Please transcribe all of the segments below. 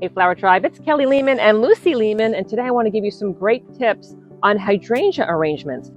Hey Flower Tribe, it's Kelly Lehman and Lucy Lehman, and today I want to give you some great tips on hydrangea arrangements.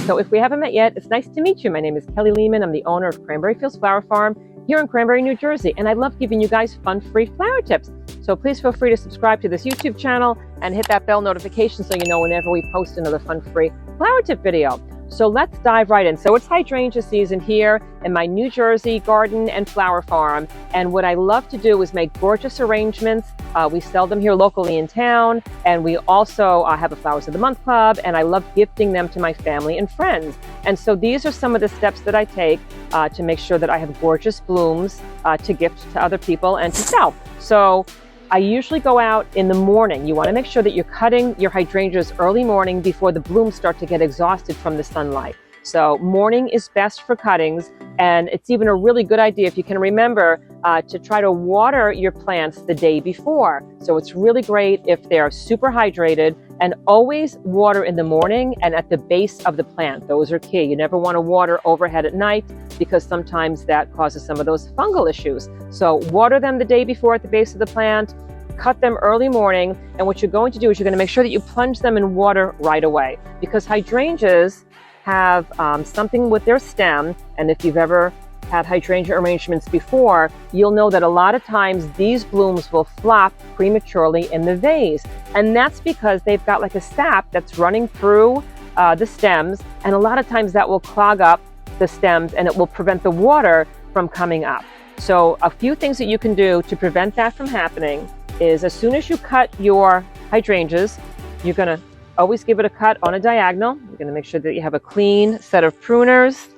So if we haven't met yet, it's nice to meet you. My name is Kelly Lehman. I'm the owner of Cranberry Fields Flower Farm here in Cranberry, New Jersey, and I love giving you guys fun, free flower tips. So please feel free to subscribe to this YouTube channel and hit that bell notification so you know whenever we post another fun, free flower tip video. So let's dive right in. So it's hydrangea season here in my New Jersey garden and flower farm. And what I love to do is make gorgeous arrangements. We sell them here locally in town. And we also have a Flowers of the Month club. And I love gifting them to my family and friends. And so these are some of the steps that I take to make sure that I have gorgeous blooms to gift to other people and to sell. So I usually go out in the morning. You want to make sure that you're cutting your hydrangeas early morning before the blooms start to get exhausted from the sunlight. So morning is best for cuttings, and it's even a really good idea, if you can remember, to try to water your plants the day before. So it's really great if they're super hydrated, and always water in the morning and at the base of the plant. Those are key. You never want to water overhead at night because sometimes that causes some of those fungal issues. So water them the day before at the base of the plant, cut them early morning, and what you're going to do is you're going to make sure that you plunge them in water right away, because hydrangeas have something with their stem, and if you've ever had hydrangea arrangements before, you'll know that a lot of times these blooms will flop prematurely in the vase. And that's because they've got like a sap that's running through the stems, and a lot of times that will clog up the stems and it will prevent the water from coming up. So a few things that you can do to prevent that from happening is, as soon as you cut your hydrangeas, you're going to always give it a cut on a diagonal. You're going to make sure that you have a clean set of pruners.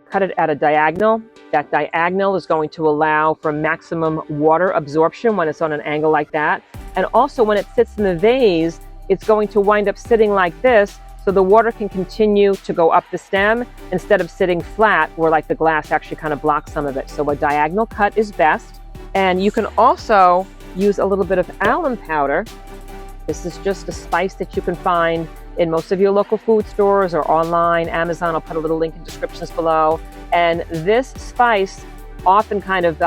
Cut it at a diagonal. That diagonal is going to allow for maximum water absorption when it's on an angle like that. And also when it sits in the vase, it's going to wind up sitting like this, so the water can continue to go up the stem instead of sitting flat where like the glass actually kind of blocks some of it. So a diagonal cut is best. And you can also use a little bit of alum powder. This is just a spice that you can find in most of your local food stores or online, Amazon. I'll put a little link in descriptions below. And this spice often kind of,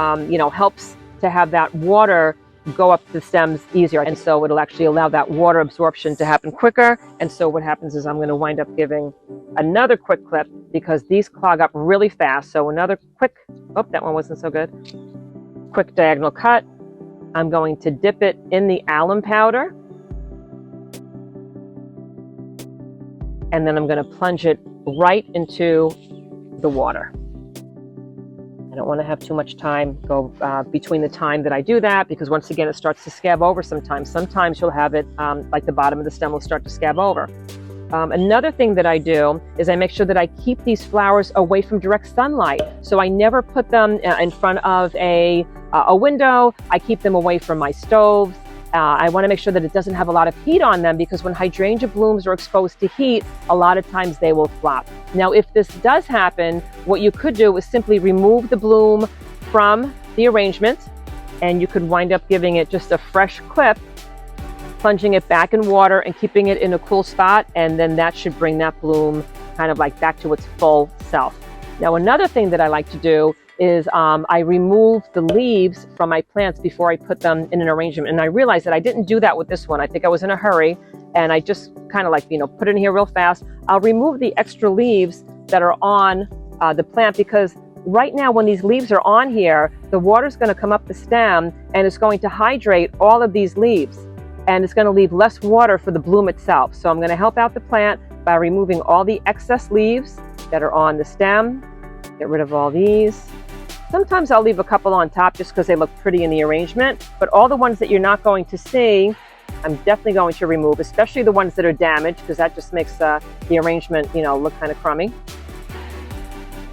helps to have that water go up the stems easier. And so it'll actually allow that water absorption to happen quicker. And so what happens is I'm going to wind up giving another quick clip, because these clog up really fast. So another quick, oh, that one wasn't so good. Quick diagonal cut. I'm going to dip it in the alum powder. And then I'm going to plunge it right into the water. I don't want to have too much time go between the time that I do that, because once again, it starts to scab over sometimes. Sometimes you'll have it like the bottom of the stem will start to scab over. Another thing that I do is I make sure that I keep these flowers away from direct sunlight. So I never put them in front of a window. I keep them away from my stoves. I want to make sure that it doesn't have a lot of heat on them, because when hydrangea blooms are exposed to heat, a lot of times they will flop. Now, if this does happen, what you could do is simply remove the bloom from the arrangement, and you could wind up giving it just a fresh clip, plunging it back in water and keeping it in a cool spot, and then that should bring that bloom kind of like back to its full self. Now, another thing that I like to do is I remove the leaves from my plants before I put them in an arrangement. And I realized that I didn't do that with this one. I think I was in a hurry, and I just kind of like, put it in here real fast. I'll remove the extra leaves that are on the plant, because right now when these leaves are on here, the water's going to come up the stem and it's going to hydrate all of these leaves, and it's going to leave less water for the bloom itself. So I'm going to help out the plant by removing all the excess leaves that are on the stem. Get rid of all these. Sometimes I'll leave a couple on top just because they look pretty in the arrangement, but all the ones that you're not going to see, I'm definitely going to remove, especially the ones that are damaged, because that just makes the arrangement, look kind of crummy.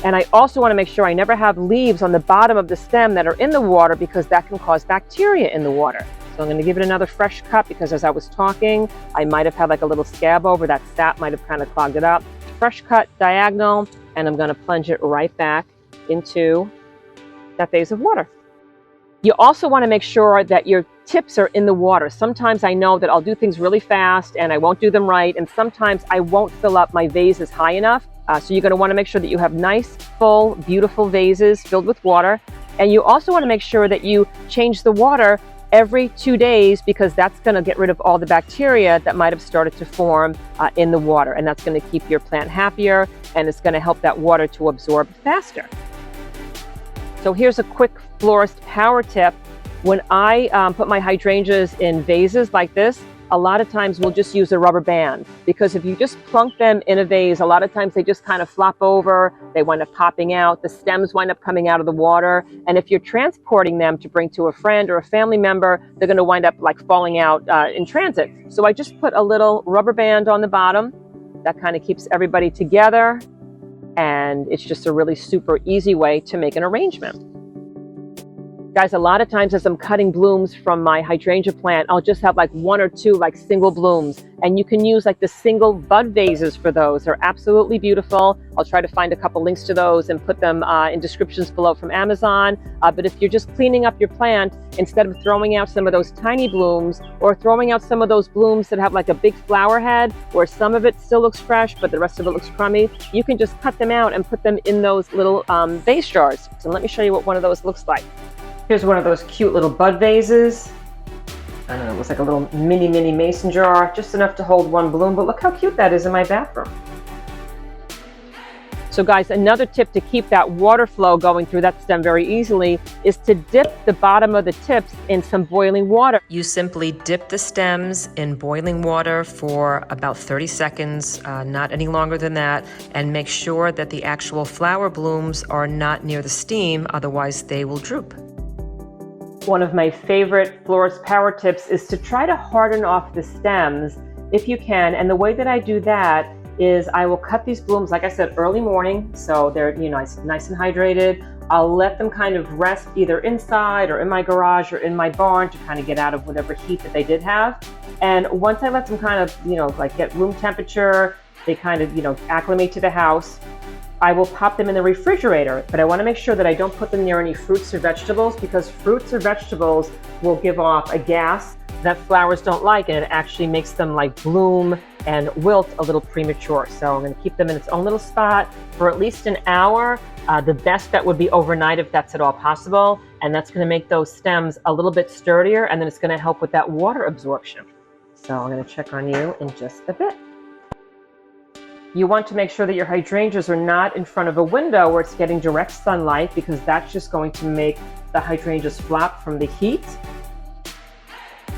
And I also want to make sure I never have leaves on the bottom of the stem that are in the water, because that can cause bacteria in the water. So I'm going to give it another fresh cut, because as I was talking, I might have had like a little scab over, that sap might have kind of clogged it up. Fresh cut diagonal, and I'm going to plunge it right back into that vase of water. You also want to make sure that your tips are in the water. Sometimes I know that I'll do things really fast and I won't do them right, and sometimes I won't fill up my vases high enough. So you're going to want to make sure that you have nice full, beautiful vases filled with water. And you also want to make sure that you change the water every 2 days, because that's going to get rid of all the bacteria that might have started to form in the water. And that's going to keep your plant happier, and it's going to help that water to absorb faster. So here's a quick florist power tip. When I put my hydrangeas in vases like this, a lot of times we'll just use a rubber band, because if you just plunk them in a vase, a lot of times they just kind of flop over, they wind up popping out, the stems wind up coming out of the water, and if you're transporting them to bring to a friend or a family member, they're going to wind up like falling out in transit. So I just put a little rubber band on the bottom. That kind of keeps everybody together, and it's just a really super easy way to make an arrangement. Guys, a lot of times as I'm cutting blooms from my hydrangea plant, I'll just have like 1 or 2 like single blooms, and you can use like the single bud vases for those. They're absolutely beautiful. I'll try to find a couple links to those and put them in descriptions below from Amazon. But if you're just cleaning up your plant, instead of throwing out some of those tiny blooms or throwing out some of those blooms that have like a big flower head where some of it still looks fresh but the rest of it looks crummy, you can just cut them out and put them in those little vase jars. So let me show you what one of those looks like. Here's one of those cute little bud vases. I don't know, it looks like a little mini mason jar, just enough to hold 1 bloom, but look how cute that is in my bathroom. So guys, another tip to keep that water flow going through that stem very easily is to dip the bottom of the tips in some boiling water. You simply dip the stems in boiling water for about 30 seconds, not any longer than that, and make sure that the actual flower blooms are not near the steam, otherwise they will droop. One of my favorite florist power tips is to try to harden off the stems if you can. And the way that I do that is I will cut these blooms, like I said, early morning, so they're nice and hydrated. I'll let them kind of rest either inside or in my garage or in my barn to kind of get out of whatever heat that they did have. And once I let them kind of, like get room temperature, they kind of, acclimate to the house, I will pop them in the refrigerator, but I want to make sure that I don't put them near any fruits or vegetables, because fruits or vegetables will give off a gas that flowers don't like, and it actually makes them like bloom and wilt a little premature. So I'm going to keep them in its own little spot for at least an hour. The best bet would be overnight if that's at all possible, and that's going to make those stems a little bit sturdier, and then it's going to help with that water absorption. So I'm going to check on you in just a bit. You want to make sure that your hydrangeas are not in front of a window where it's getting direct sunlight, because that's just going to make the hydrangeas flop from the heat.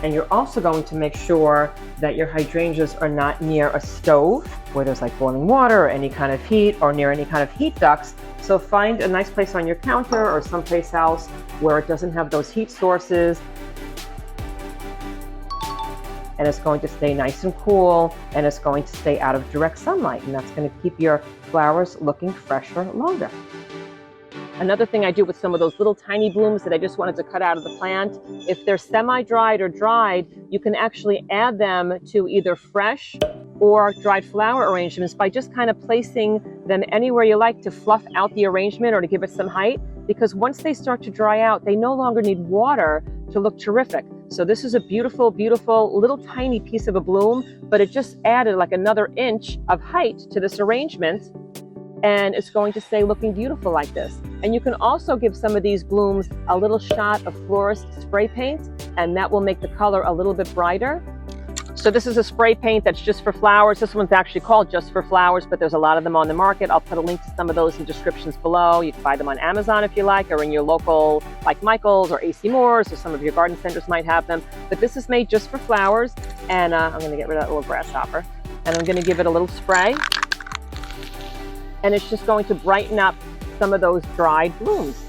And you're also going to make sure that your hydrangeas are not near a stove where there's like boiling water or any kind of heat, or near any kind of heat ducts. So find a nice place on your counter or someplace else where it doesn't have those heat sources, and it's going to stay nice and cool, and it's going to stay out of direct sunlight, and that's going to keep your flowers looking fresher longer. Another thing I do with some of those little tiny blooms that I just wanted to cut out of the plant, if they're semi-dried or dried, you can actually add them to either fresh or dried flower arrangements by just kind of placing them anywhere you like to fluff out the arrangement or to give it some height, because once they start to dry out, they no longer need water to look terrific. So this is a beautiful, beautiful little tiny piece of a bloom, but it just added like another inch of height to this arrangement, and it's going to stay looking beautiful like this. And you can also give some of these blooms a little shot of florist spray paint, and that will make the color a little bit brighter. So this is a spray paint that's just for flowers. This one's actually called Just for Flowers, but there's a lot of them on the market. I'll put a link to some of those in descriptions below. You can buy them on Amazon if you like, or in your local, like Michael's or AC Moore's, or some of your garden centers might have them. But this is made just for flowers, and I'm going to get rid of that little grasshopper. And I'm going to give it a little spray, and it's just going to brighten up some of those dried blooms.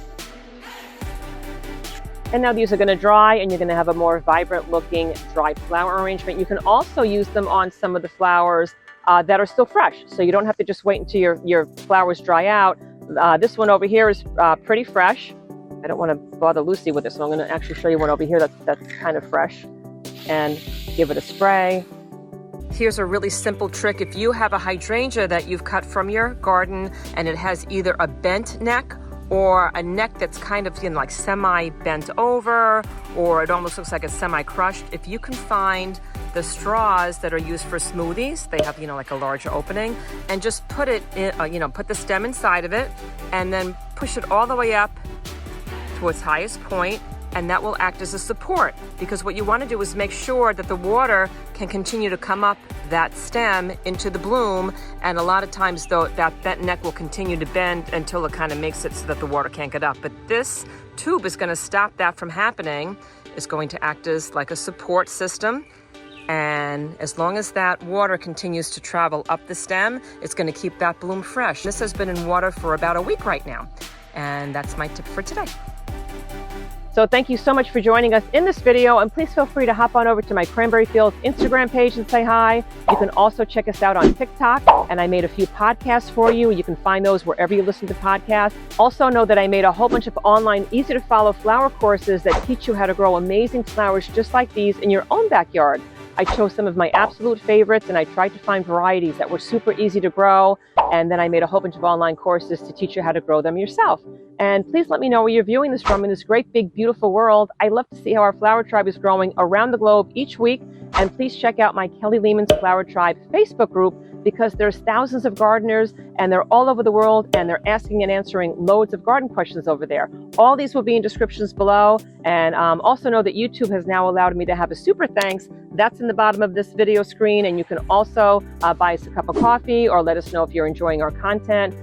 And now these are going to dry, and you're going to have a more vibrant looking dried flower arrangement. You can also use them on some of the flowers that are still fresh, so you don't have to just wait until your flowers dry out. This one over here is pretty fresh. I don't want to bother Lucy with this, so I'm going to actually show you one over here that's kind of fresh, and give it a spray. Here's a really simple trick. If you have a hydrangea that you've cut from your garden and it has either a bent neck or a neck that's kind of like semi-bent over, or it almost looks like it's semi-crushed, if you can find the straws that are used for smoothies. They have, like a larger opening, and just put it in, put the stem inside of it and then push it all the way up to its highest point, and that will act as a support, because what you want to do is make sure that the water can continue to come up that stem into the bloom, and a lot of times though that bent neck will continue to bend until it kind of makes it so that the water can't get up. But this tube is going to stop that from happening. It's going to act as like a support system, and as long as that water continues to travel up the stem, it's going to keep that bloom fresh. This has been in water for about a week right now, and that's my tip for today. So thank you so much for joining us in this video, and please feel free to hop on over to my Cranberry Fields Instagram page and say hi. You can also check us out on TikTok, and I made a few podcasts for you. You can find those wherever you listen to podcasts. Also know that I made a whole bunch of online, easy to follow flower courses that teach you how to grow amazing flowers just like these in your own backyard. I chose some of my absolute favorites, and I tried to find varieties that were super easy to grow, and then I made a whole bunch of online courses to teach you how to grow them yourself. And please let me know where you're viewing this from in this great, big, beautiful world. I love to see how our flower tribe is growing around the globe each week. And please check out my Kelly Lehman's Flower Tribe Facebook group, because there's thousands of gardeners and they're all over the world, and they're asking and answering loads of garden questions over there. All these will be in descriptions below. And also know that YouTube has now allowed me to have a super thanks. That's in the bottom of this video screen, and you can also buy us a cup of coffee or let us know if you're enjoying our content,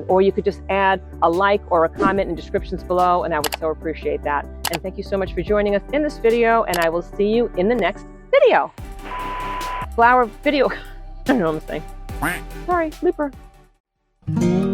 or you could just add a like or a comment in descriptions below, and I would so appreciate that. And thank you so much for joining us in this video, and I will see you in the next video. Flower video. I don't know what I'm saying. Sorry, looper.